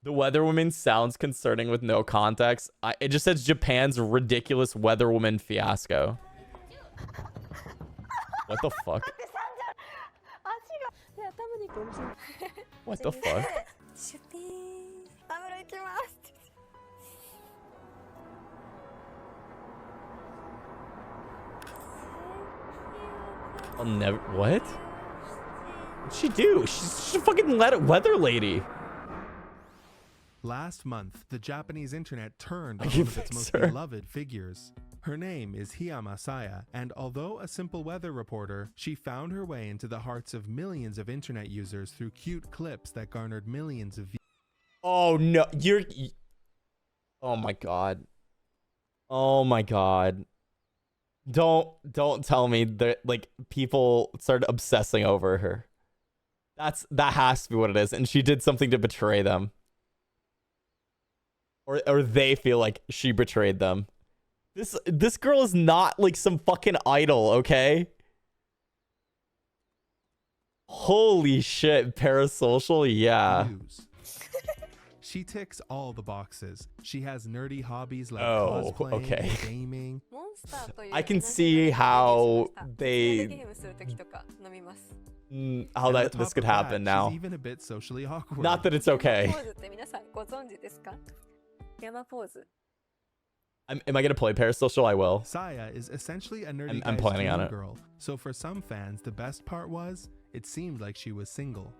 The Weatherwoman sounds concerning with no context. It just says Japan's ridiculous Weatherwoman Fiasco. What the fuck? What the fuck? I'll never. What? What'd she do? She's a fucking weather lady. Last month, the Japanese internet turned on one of its most beloved figures. Her name is Hiyama Saya, and although a simple weather reporter, she found her way into the hearts of millions of internet users through cute clips that garnered millions of views. Oh no, oh my god. Oh my god. Don't tell me that like people started obsessing over her. That has to be what it is, and she did something to betray them. Or they feel like she betrayed them. This girl is not like some fucking idol, okay? Holy shit, parasocial, yeah. She ticks all the boxes. She has nerdy hobbies like cosplaying, gaming. I can see how this could happen now. She's even a bit socially awkward. Not that it's okay. Am I gonna play parasocial? I will. Saya is essentially a nerdy I'm planning on it. girl. So for some fans, the best part was it seemed like she was single.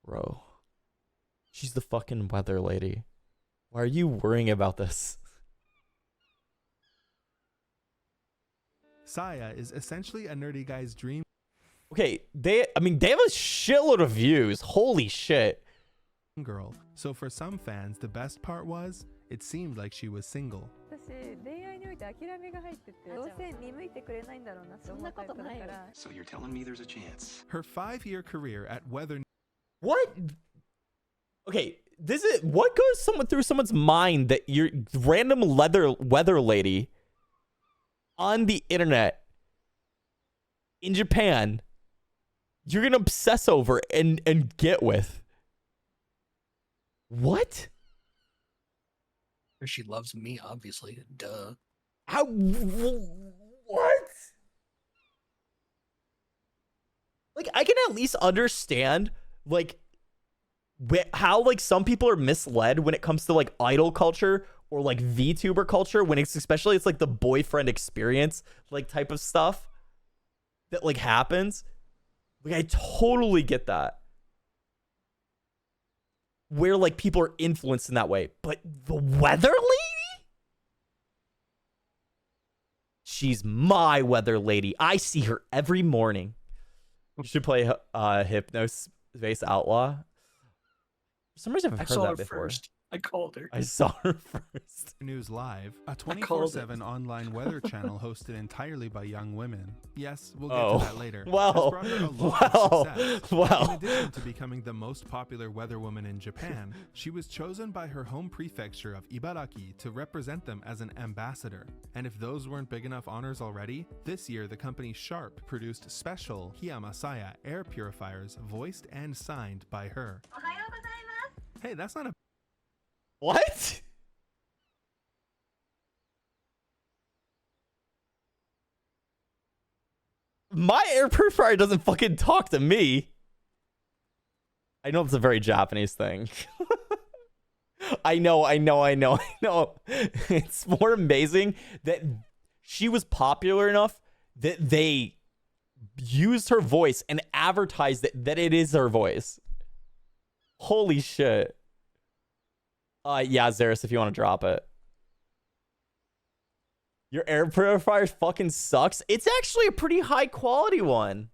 Bro, she's the fucking weather lady. Why are you worrying about this? Saya is essentially a nerdy guy's dream. Okay, they have a shitload of views. Holy shit. Girl. So for some fans, the best part was it seemed like she was single. So you're telling me there's a chance? Her 5-year career at Weather. What? Okay, what goes through someone's mind that you're random weather lady on the internet in Japan you're gonna obsess over and get with? What? She loves me, obviously. Duh. How? What? Like, I can at least understand, like, how, like, some people are misled when it comes to, like, idol culture or, like, VTuber culture, when it's like, the boyfriend experience, like, type of stuff that, like, happens. Like, I totally get that. Where, like, people are influenced in that way. But the weather lady? She's my weather lady. I see her every morning. You should play Hypnospace Outlaw. For some reason, I've heard that before. First. I called her. I saw her first. News Live, a 24/7 online weather channel hosted entirely by young women. Yes, we'll get to that later. Well, In addition to becoming the most popular weather woman in Japan, she was chosen by her home prefecture of Ibaraki to represent them as an ambassador. And if those weren't big enough honors already, this year the company Sharp produced special Hiyama Saya air purifiers voiced and signed by her. Hey, that's not a... What? My air purifier doesn't fucking talk to me. I know it's a very Japanese thing. I know. It's more amazing that she was popular enough that they used her voice and advertised that it is her voice. Holy shit. Yeah, Zeris, if you want to drop it. Your air purifier fucking sucks. It's actually a pretty high quality one.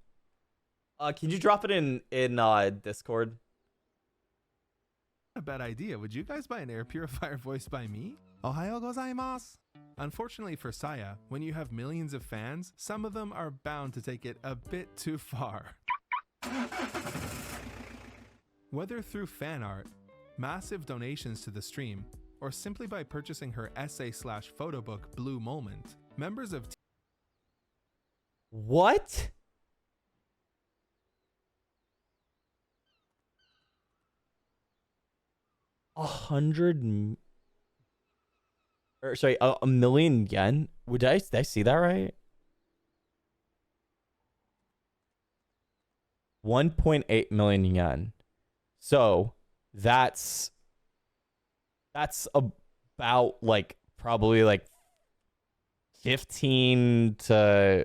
Can you drop it in Discord? A bad idea. Would you guys buy an air purifier voiced by me? Ohayo gozaimasu. Unfortunately for Saya, when you have millions of fans, some of them are bound to take it a bit too far. Whether through fan art, massive donations to the stream, or simply by purchasing her essay/photo book Blue Moment, members of What? A million yen? Did I see that right? 1.8 million yen. So that's about like probably like 15 to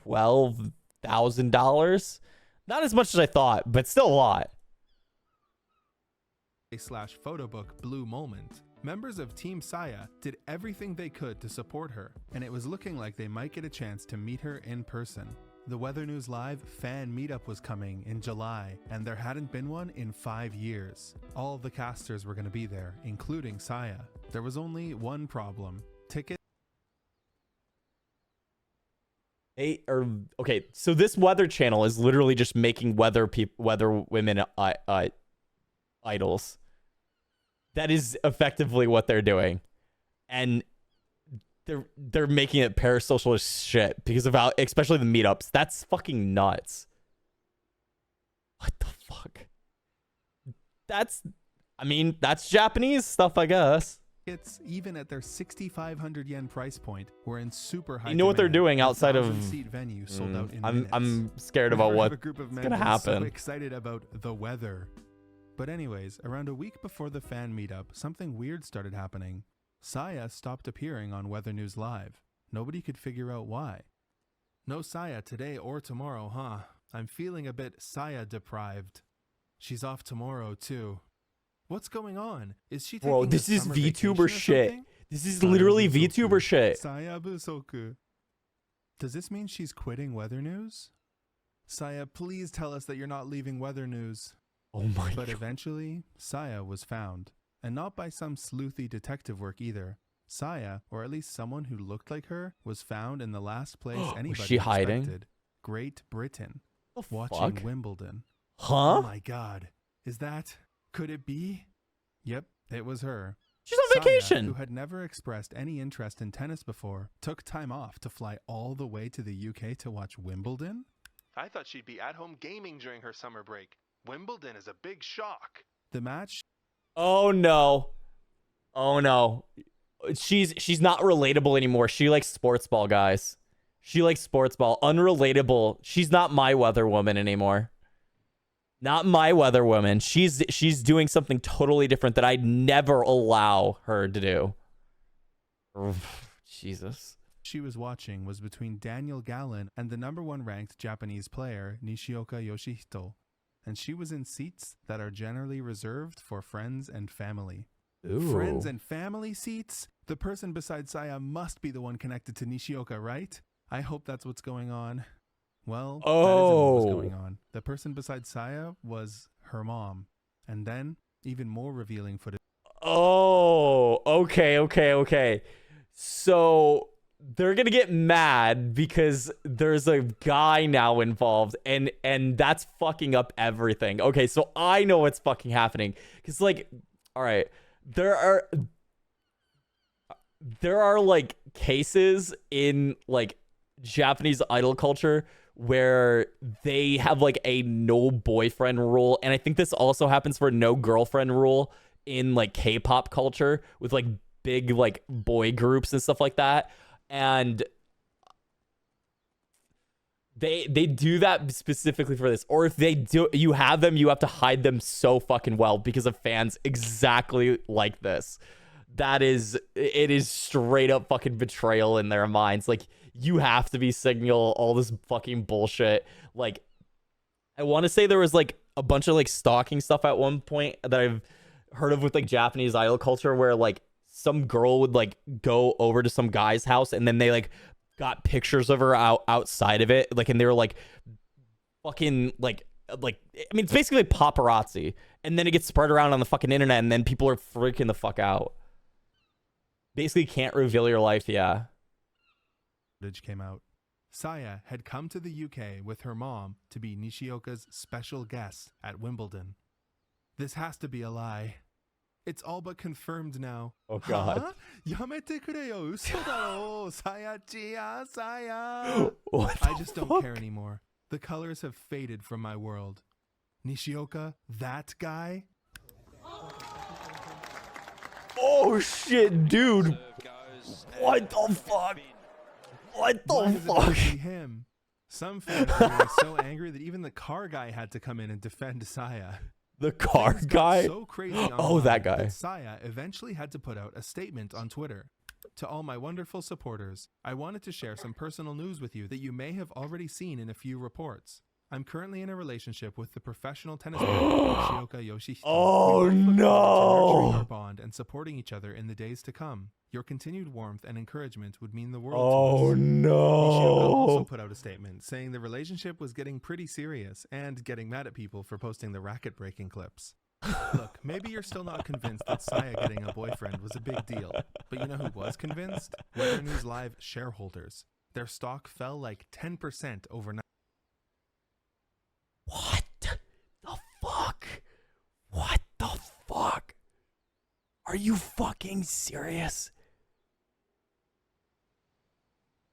$12,000. Not as much as I thought, but still a lot. Slash photo book Blue Moment. Members of Team Saya did everything they could to support her, and it was looking like they might get a chance to meet her in person. The Weather News Live fan meetup was coming in July, and there hadn't been one in 5 years. All of the casters were going to be there, including Saya. There was only one problem. Tickets. Okay, so this weather channel is literally just making weather women idols. That is effectively what they're doing, and they're making it parasocial as shit because of how, especially the meetups. That's fucking nuts. What the fuck? I mean, that's Japanese stuff, I guess. It's even at their 6,500 yen price point. We're in super high. You know what they're doing outside of. Seat venue sold out in I'm scared about what's gonna happen. So excited about the weather. But anyways, around a week before the fan meetup, something weird started happening. Saya stopped appearing on Weather News Live. Nobody could figure out why. No Saya today or tomorrow, huh? I'm feeling a bit Saya deprived. She's off tomorrow too. What's going on? Is she taking this is summer VTuber vacation or shit. something? This is literally Saya VTuber shit. Saya Busoku. Does this mean she's quitting Weather News? Saya, please tell us that you're not leaving Weather News. Oh my But god. eventually, Saya was found. And not by some sleuthy detective work either. Saya, or at least someone who looked like her, was found in the last place anybody Was she hiding? expected. Great Britain. The Watching fuck? Wimbledon. Huh? Oh my god. Is that... Could it be? Yep, it was her. She's on Saya, vacation. who had never expressed any interest in tennis before, took time off to fly all the way to the UK to watch Wimbledon? I thought she'd be at home gaming during her summer break. Wimbledon is a big shock. The match? Oh no. Oh no. She's not relatable anymore. She likes sports ball, guys. She likes sports ball. Unrelatable. She's not my weather woman anymore. Not my weather woman. She's doing something totally different that I'd never allow her to do. Jesus. She was watching was between Daniel Gallen and the #1 ranked Japanese player Nishioka Yoshihito, and she was in seats that are generally reserved for friends and family. Ooh. Friends and family seats? The person beside Saya must be the one connected to Nishioka, right? I hope that's what's going on. Well, that isn't what was going on. The person beside Saya was her mom. And then, even more revealing footage. Oh, okay. So they're gonna get mad because there's a guy now involved, and that's fucking up everything. Okay, so I know what's fucking happening. Cause like, all right, there are like cases in like Japanese idol culture where they have like a no boyfriend rule, and I think this also happens for no girlfriend rule in like K-pop culture with like big like boy groups and stuff like that. And they do that specifically for this. Or if they do, you have them, you have to hide them so fucking well because of fans exactly like this. It is straight up fucking betrayal in their minds. Like, you have to be signal all this fucking bullshit. Like, I want to say there was like a bunch of like stalking stuff at one point that I've heard of with like Japanese idol culture, where like some girl would like go over to some guy's house and then they like got pictures of her outside of it, like, and they were like fucking like I mean, it's basically paparazzi, and then it gets spread around on the fucking internet, and then people are freaking the fuck out. Basically can't reveal your life. Yeah. Came out. Saya had come to the UK with her mom to be Nishioka's special guest at Wimbledon. This has to be a lie. It's all but confirmed now. Oh God. Huh? Yamete kureo, uso daro, Sayachi-ya, Saya. What I the just don't fuck? care anymore. The colors have faded from my world. Nishioka, that guy? Oh shit, dude. What the fuck? What Why the does it have fuck? to be him? Some fans are getting so angry that even the car guy had to come in and defend Saya. The car Things got guy? so crazy Oh, that online guy. Saya eventually had to put out a statement on Twitter. To all my wonderful supporters, I wanted to share some personal news with you that you may have already seen in a few reports. I'm currently in a relationship with the professional tennis player Nishioka Yoshihito. Oh, We both look forward to nurturing no. our bond and supporting each other in the days to come. Your continued warmth and encouragement would mean the world Oh to us. Nishioka also no. put out a statement saying the relationship was getting pretty serious and getting mad at people for posting the racket-breaking clips. Look, maybe you're still not convinced that Saya getting a boyfriend was a big deal, but you know who was convinced? Weather News Live shareholders. Their stock fell like 10% overnight. What the fuck? What the fuck? Are you fucking serious?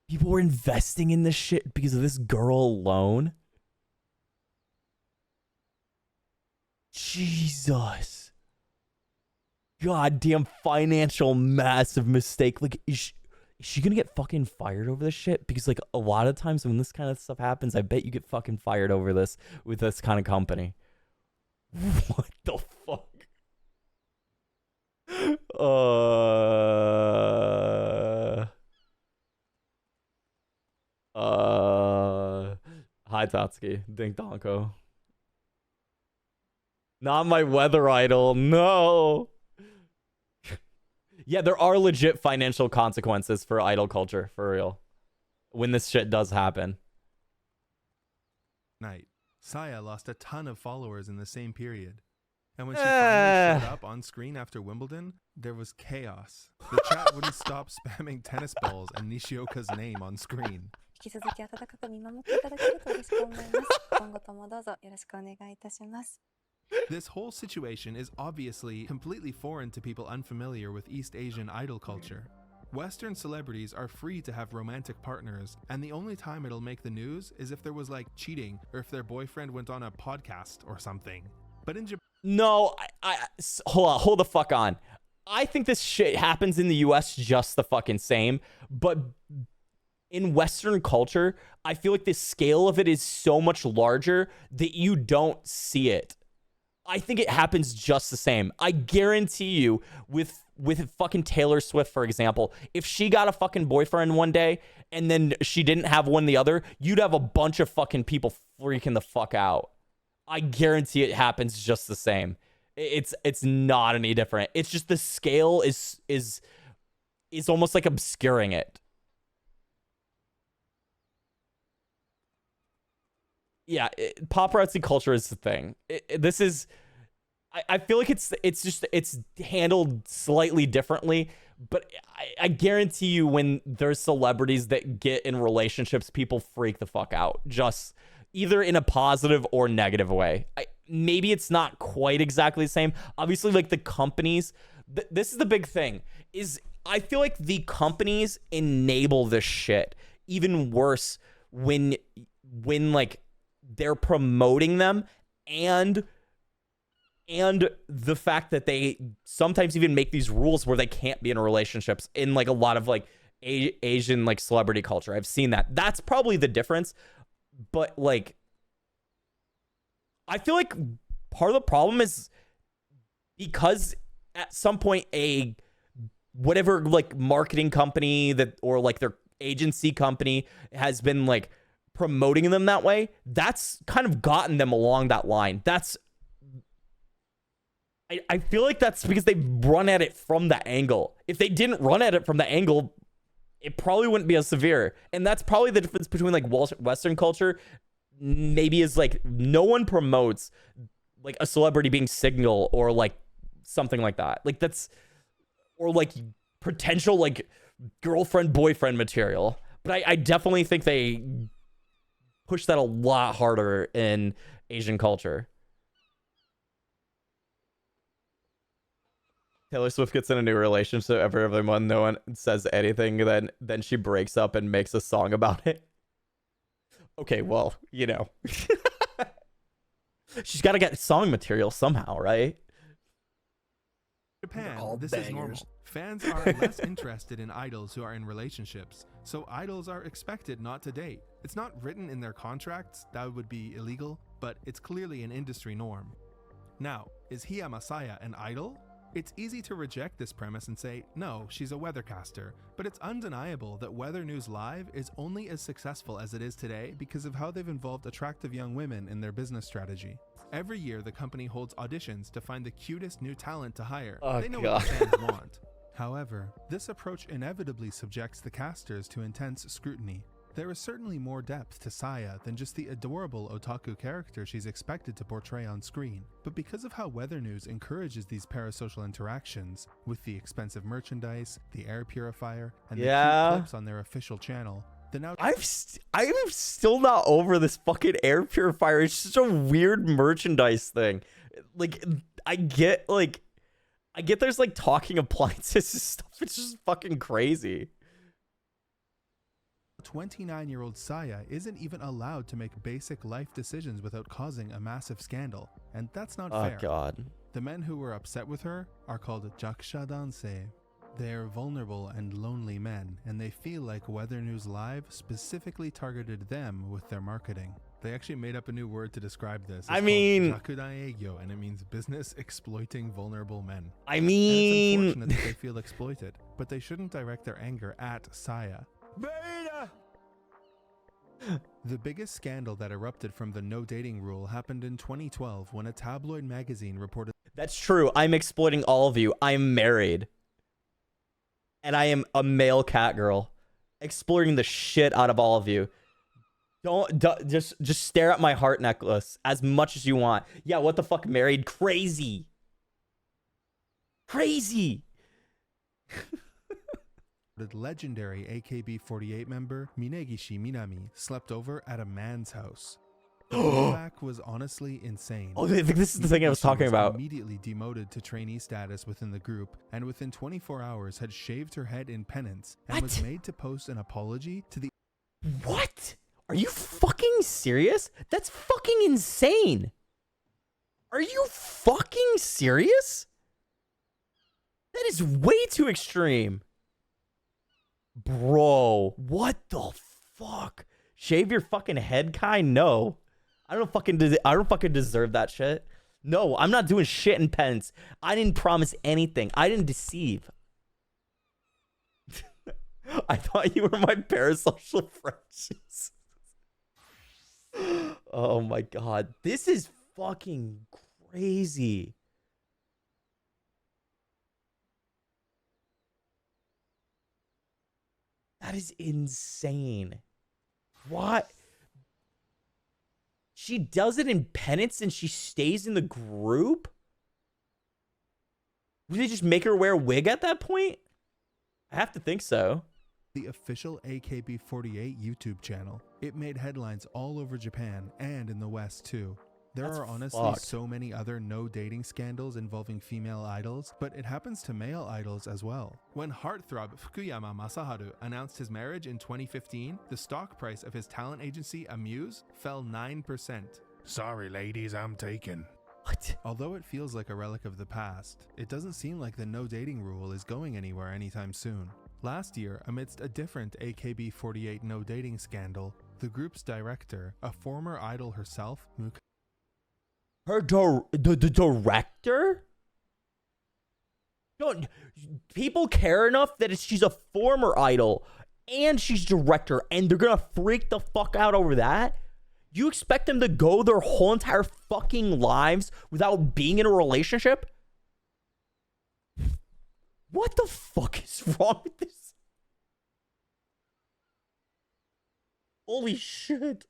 People were investing in this shit because of this girl alone? Jesus. Goddamn financial massive mistake. Like, is she gonna get fucking fired over this shit? Because, like, a lot of times when this kind of stuff happens, I bet you get fucking fired over this with this kind of company. What the fuck? Hi Tatsuki, Dink Donko. Not my weather idol, no. Yeah, there are legit financial consequences for idol culture, for real. When this shit does happen. Saya lost a ton of followers in the same period. And when she finally showed up on screen after Wimbledon, there was chaos. The chat wouldn't stop spamming tennis balls and Nishioka's name on screen. 引き続き温かく見守っていただけると嬉しく思います。今後ともどうぞよろしくお願いいたします。 This whole situation is obviously completely foreign to people unfamiliar with East Asian idol culture. Western celebrities are free to have romantic partners, and the only time it'll make the news is if there was like cheating or if their boyfriend went on a podcast or something. But in Japan, No, hold the fuck on. I think this shit happens in the US just the fucking same, but in Western culture, I feel like the scale of it is so much larger that you don't see it. I think it happens just the same. I guarantee you, with fucking Taylor Swift, for example, if she got a fucking boyfriend one day and then she didn't have one the other, you'd have a bunch of fucking people freaking the fuck out. I guarantee it happens just the same. It's not any different. It's just the scale is almost like obscuring it. Yeah, paparazzi culture is the thing. This is, I feel like it's handled slightly differently, but I guarantee you when there's celebrities that get in relationships, people freak the fuck out, just either in a positive or negative way. Maybe it's not quite exactly the same. Obviously, like the companies, this is the big thing, is I feel like the companies enable this shit even worse when like they're promoting them and the fact that they sometimes even make these rules where they can't be in relationships in like a lot of like Asian like celebrity culture. I've seen that. That's probably the difference. But like, I feel like part of the problem is because at some point a whatever like marketing company that or like their agency company has been like promoting them that way, that's kind of gotten them along that line. I feel like that's because they run at it from the angle. If they didn't run at it from the angle, it probably wouldn't be as severe. And that's probably the difference between like Western culture maybe is like no one promotes like a celebrity being single or like something like that. Like that's, or like potential like girlfriend boyfriend material. But I definitely think they push that a lot harder in Asian culture. Taylor Swift gets in a new relationship every other month. No one says anything. Then she breaks up and makes a song about it. Okay, well, you know. She's got to get song material somehow, right? Japan, All this is bangers. normal. Fans are less interested in idols who are in relationships, so idols are expected not to date. It's not written in their contracts, that would be illegal, but it's clearly an industry norm. Now, is Hiya Masaya an idol? It's easy to reject this premise and say, no, she's a weathercaster, but it's undeniable that Weather News Live is only as successful as it is today because of how they've involved attractive young women in their business strategy. Every year, the company holds auditions to find the cutest new talent to hire. Oh, they know God. what the fans want. However, this approach inevitably subjects the casters to intense scrutiny. There is certainly more depth to Saya than just the adorable otaku character she's expected to portray on screen. But because of how Weather News encourages these parasocial interactions, with the expensive merchandise, the air purifier, and the cute clips on their official channel, the now I'm still not over this fucking air purifier. It's just a weird merchandise thing. Like, I get there's like talking appliances and stuff. It's just fucking crazy. 29-year-old Saya isn't even allowed to make basic life decisions without causing a massive scandal, and that's not fair. Oh god. The men who were upset with her are called Jaksha Dansei. They're vulnerable and lonely men, and they feel like Weather News Live specifically targeted them with their marketing. They actually made up a new word to describe this. It's I mean, called Jakudaegyo, and it means business exploiting vulnerable men. I And mean, it's unfortunate that they feel exploited, but they shouldn't direct their anger at Saya. The biggest scandal that erupted from the no dating rule happened in 2012 when a tabloid magazine reported that's true. I'm exploiting all of you. I'm married. And I am a male cat girl. Exploiting the shit out of all of you. Don't just stare at my heart necklace as much as you want. Yeah, what the fuck, married? Crazy. Crazy. the legendary AKB48 member Minegishi Minami slept over at a man's house. The blowback was honestly insane. Oh, this is the thing I was talking about. Immediately demoted to trainee status within the group, and within 24 hours had shaved her head in penance and was made to post an apology to the. What? Are you fucking serious? That's fucking insane. Are you fucking serious? That is way too extreme. Bro, what the fuck? Shave your fucking head, Kai? No. I don't fucking deserve that shit. No, I'm not doing shit in pence. I didn't promise anything. I didn't deceive. I thought you were my parasocial friends. Oh my god. This is fucking crazy. That is insane. What? She does it in penance and she stays in the group? Would they just make her wear a wig at that point? I have to think so. The official AKB48 YouTube channel. It made headlines all over Japan and in the West too. There are honestly so many other no dating scandals involving female idols, but it happens to male idols as well. When heartthrob Fukuyama Masaharu announced his marriage in 2015, the stock price of his talent agency Amuse fell 9%. Sorry ladies, I'm taken. What? Although it feels like a relic of the past, it doesn't seem like the no dating rule is going anywhere anytime soon. Last year, amidst a different AKB48 no dating scandal, the group's director, a former idol herself, Her the director? Don't people care enough that she's a former idol and she's director and they're gonna freak the fuck out over that? You expect them to go their whole entire fucking lives without being in a relationship? What the fuck is wrong with this? Holy shit.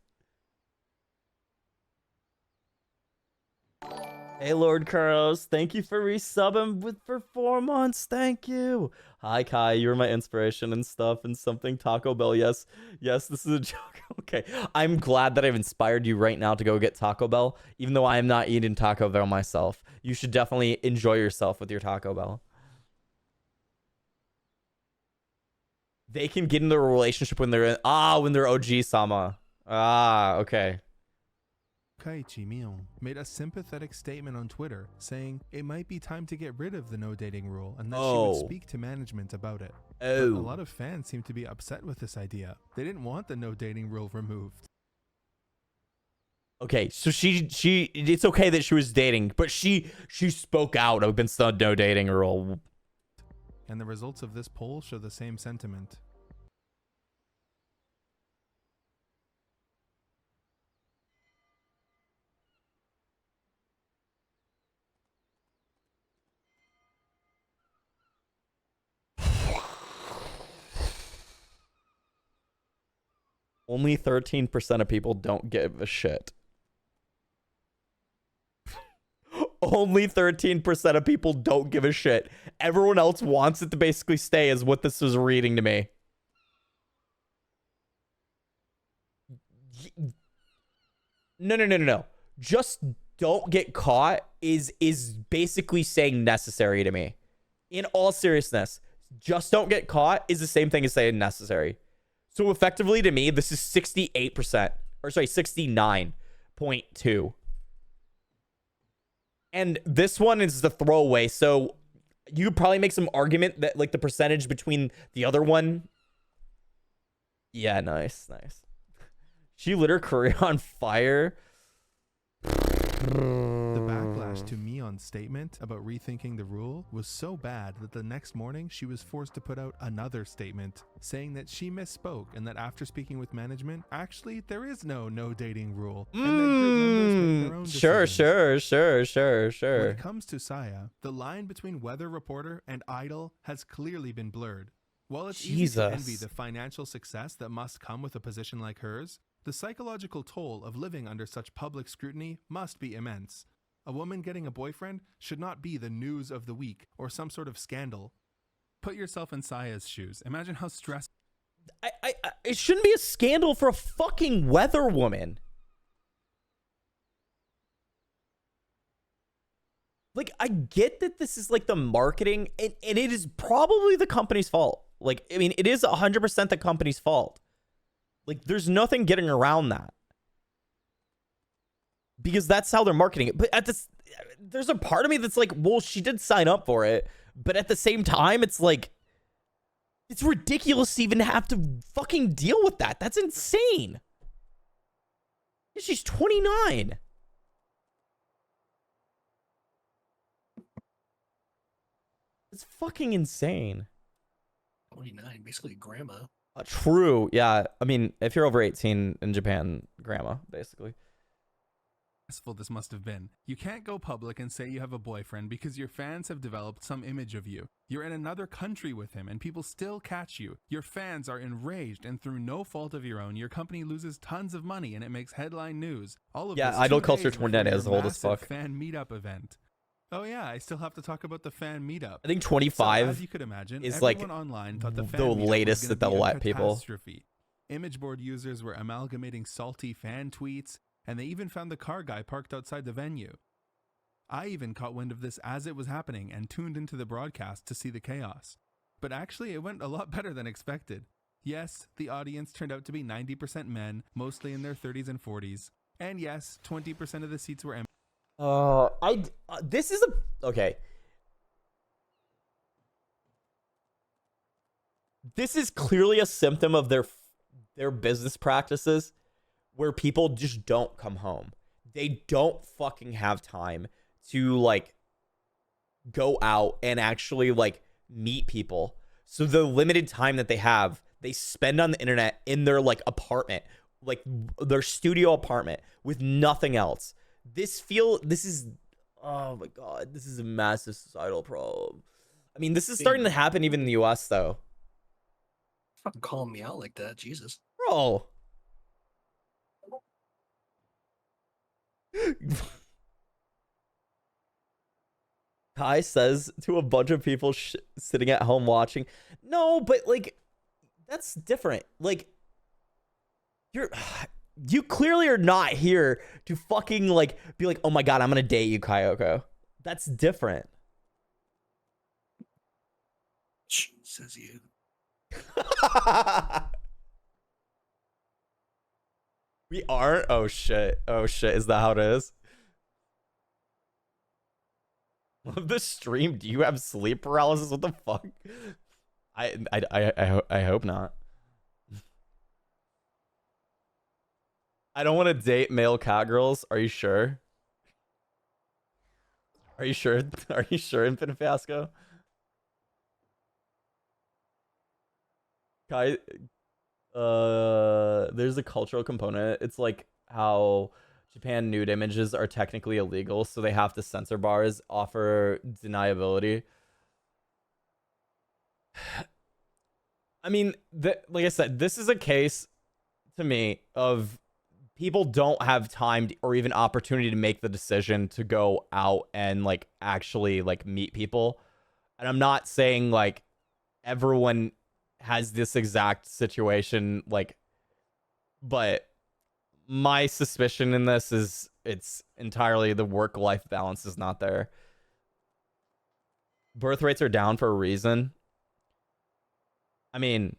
Hey, Lord Kuros, thank you for resubbing for 4 months. Thank you. Hi, Kai. You're my inspiration and stuff and something. Taco Bell. Yes. Yes, this is a joke. Okay. I'm glad that I've inspired you right now to go get Taco Bell, even though I am not eating Taco Bell myself. You should definitely enjoy yourself with your Taco Bell. They can get into a relationship when they're OG sama. Okay. Kaiichi Mion made a sympathetic statement on Twitter saying it might be time to get rid of the no dating rule and that she would speak to management about it. But a lot of fans seem to be upset with this idea. They didn't want the no dating rule removed. Okay, so she it's okay that she was dating, but she spoke out against the no dating rule. And the results of this poll show the same sentiment. Only 13% of people don't give a shit. Only 13% of people don't give a shit. Everyone else wants it to basically stay, is what this was reading to me. No. Just don't get caught is basically saying necessary to me. In all seriousness, just don't get caught is the same thing as saying necessary. So effectively to me, this is 68%, or sorry, 69.2. And this one is the throwaway. So you could probably make some argument that like the percentage between the other one. Yeah, nice. She lit her career on fire. The backlash to Mion's statement about rethinking the rule was so bad that the next morning she was forced to put out another statement saying that she misspoke and that after speaking with management, actually there is no dating rule. And that group members make their own decisions. Sure. When it comes to Saya, the line between weather reporter and idol has clearly been blurred. While it's easy to envy the financial success that must come with a position like hers, the psychological toll of living under such public scrutiny must be immense. A woman getting a boyfriend should not be the news of the week or some sort of scandal. Put yourself in Saya's shoes. Imagine how stressed. It shouldn't be a scandal for a fucking weather woman. Like, I get that this is like the marketing, and it is probably the company's fault. Like, I mean, it is 100% the company's fault. Like, there's nothing getting around that. Because that's how they're marketing it. But there's a part of me that's like, well, she did sign up for it. But at the same time, it's like, it's ridiculous to even have to fucking deal with that. That's insane. She's 29. It's fucking insane. 29, basically grandma. True. Yeah. I mean, if you're over 18 in Japan, grandma, basically. Stressful this must have been. You can't go public and say you have a boyfriend because your fans have developed some image of you. You're in another country with him and people still catch you. Your fans are enraged and through no fault of your own, your company loses tons of money and it makes headline news. All of this Idol 2 culture days before your is old as fuck. Fan meetup event. Oh yeah, I still have to talk about the fan meetup. I think 25 so, as you could imagine, is like online thought the latest that they'll let people. Image board users were amalgamating salty fan tweets, and they even found the car guy parked outside the venue. I even caught wind of this as it was happening and tuned into the broadcast to see the chaos. But actually, it went a lot better than expected. Yes, the audience turned out to be 90% men, mostly in their 30s and 40s. And yes, 20% of the seats were empty. This is okay. This is clearly a symptom of their business practices where people just don't come home. They don't fucking have time to like go out and actually like meet people. So the limited time that they have, they spend on the internet in their like apartment, like their studio apartment with nothing else. This is, oh my God, this is a massive societal problem. I mean, this is starting to happen even in the US though. Fucking calling me out like that, Jesus. Bro. Kai says to a bunch of people sitting at home watching, no, but like, that's different. Like, you clearly are not here to fucking like be like, oh my God, I'm gonna date you, Kaiyoko. That's different. Says you. We aren't? Oh shit. Oh shit. Is that how it is? Love the stream. Do you have sleep paralysis? What the fuck? I hope not. I don't want to date male cowgirls. Are you sure? Are you sure? Are you sure, Infinite Fiasco? Kai, there's a cultural component. It's like how Japan nude images are technically illegal, so they have to censor bars, offer deniability. I mean, like I said, this is a case to me of people don't have time or even opportunity to make the decision to go out and like actually like meet people. And I'm not saying like everyone has this exact situation, like, but my suspicion in this is it's entirely the work-life balance is not there. Birth rates are down for a reason. I mean,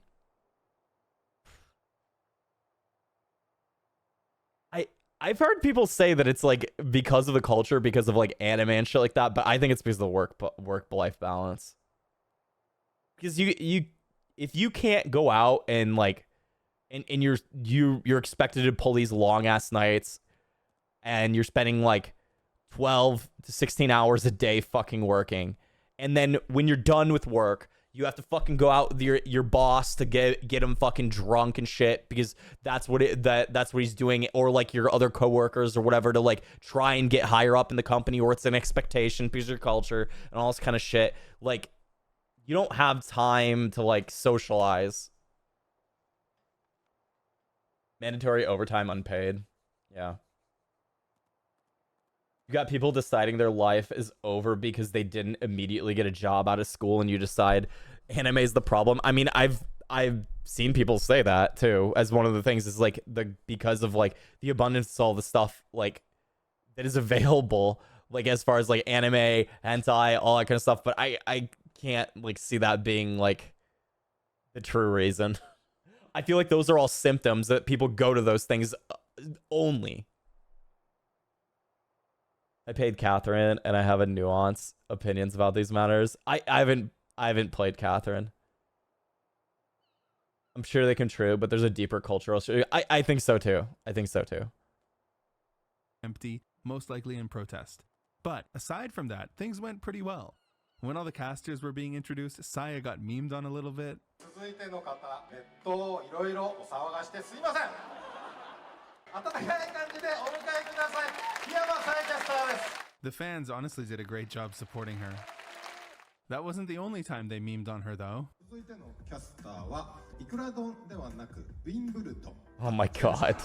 I've heard people say that it's like because of the culture, because of like anime and shit like that, but I think it's because of the work-life balance. Because you if you can't go out and like and you're expected to pull these long ass nights and you're spending like 12 to 16 hours a day fucking working, and then when you're done with work you have to fucking go out with your boss to get him fucking drunk and shit because that's what he's doing, or like your other coworkers or whatever, to like try and get higher up in the company, or it's an expectation because of your culture and all this kind of shit. Like, you don't have time to like socialize. Mandatory overtime unpaid. Yeah. You got people deciding their life is over because they didn't immediately get a job out of school, and you decide anime is the problem. I mean, I've seen people say that too, as one of the things is like because of like the abundance of all the stuff like that is available, like as far as like anime, hentai, all that kind of stuff. But I can't like see that being like the true reason. I feel like those are all symptoms that people go to those things only. I paid Catherine, and I have a nuanced opinions about these matters. I haven't played Catherine. I'm sure they contribute, but there's a deeper cultural. I think so too. I think so too. Empty, most likely in protest. But aside from that, things went pretty well. When all the casters were being introduced, Saya got memed on a little bit. The fans honestly did a great job supporting her. That wasn't the only time they memed on her though. Oh my god.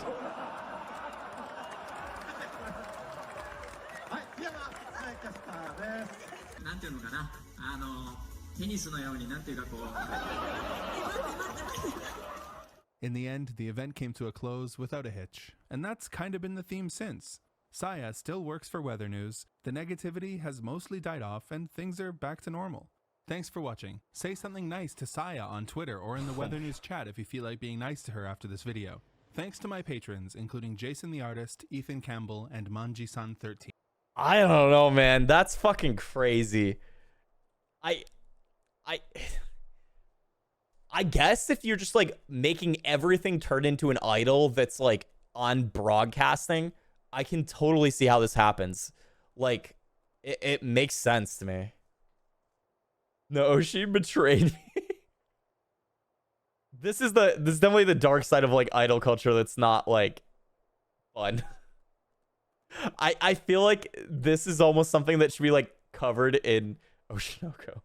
In the end, the event came to a close without a hitch, and that's kind of been the theme since. Saya still works for Weather News, the negativity has mostly died off, and things are back to normal. Thanks for watching. Say something nice to Saya on Twitter or in the Weather News chat if you feel like being nice to her after this video. Thanks to my patrons, including Jason the Artist, Ethan Campbell, and Manji-san13. I don't know, man. That's fucking crazy. I guess if you're just like making everything turn into an idol that's like on broadcasting, I can totally see how this happens. Like, it makes sense to me. No, she betrayed me. This is definitely the dark side of like idol culture that's not like fun. I feel like this is almost something that should be like covered in Oshinoko.